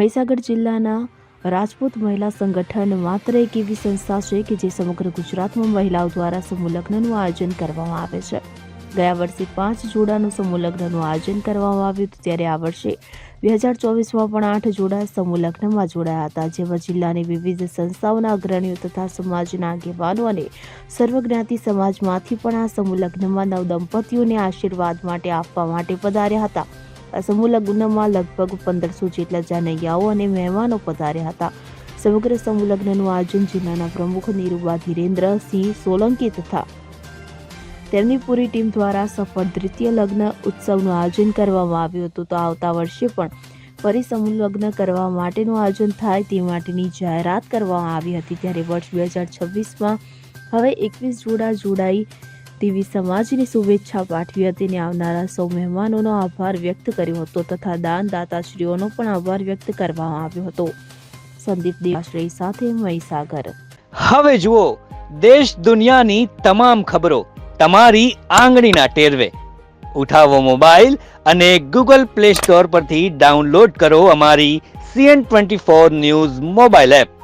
મહીસાગર જિલ્લાના રાજપૂત મહિલા સંગઠન માત્ર એક એવી સંસ્થા છે કે જે સમગ્ર ગુજરાતમાં મહિલાઓ દ્વારા સમૂહ લગ્નનું આયોજન કરવામાં આવે છે। ગયા વર્ષે 5 જોડાનું સમૂહ લગ્નનું આયોજન કરવામાં આવ્યું હતું, ત્યારે આ વર્ષે 2024માં પણ 8 જોડા સમૂહ લગ્નમાં જોડાયા હતા, જેમાં જિલ્લાની વિવિધ સંસ્થાઓના અગ્રણીઓ તથા સમાજના આગેવાનો અને સર્વજ્ઞાતિ સમાજમાંથી પણ આ સમૂહ લગ્નમાં નવદંપતીઓને આશીર્વાદ માટે આપવા માટે પધાર્યા હતા। આ સમૂહ લગ્નમાં લગભગ 1500 જેટલા જાનૈયાઓ અને મહેમાનો પધાર્યા હતા। સમગ્ર સમૂહ લગ્નનું આયોજન જિલ્લાના પ્રમુખ નીરુબા ધીરેન્દ્રસિંહ સોલંકી તથા તેમની પૂરી ટીમ દ્વારા સફળ દ્વિતીય લગ્ન ઉત્સવનું આયોજન કરવામાં આવ્યું હતું। તો આવતા વર્ષે પણ ફરી સમૂહ લગ્ન કરવા માટેનું આયોજન થાય તે માટેની જાહેરાત કરવામાં આવી હતી, ત્યારે વર્ષ 2026માં હવે 21 જોડા જોડાઈ તેવી સમાજની શુભેચ્છા પાઠવી હતી અને આવનારા સૌ મહેમાનોનો આભાર વ્યક્ત કર્યો હતો તથા દાનદાતાશ્રીઓનો પણ આભાર વ્યક્ત કરવામાં આવ્યો હતો। સંદીપ દેવાશ્રય સાથે મહીસાગર। હવે જુઓ દેશ દુનિયાની તમામ ખબરો તમારી આંગળીના ટેરવે। ઉઠાવો મોબાઈલ અને ગૂગલ પ્લે સ્ટોર પરથી ડાઉનલોડ કરો અમારી CN24 ન્યૂઝ મોબાઈલ એપ।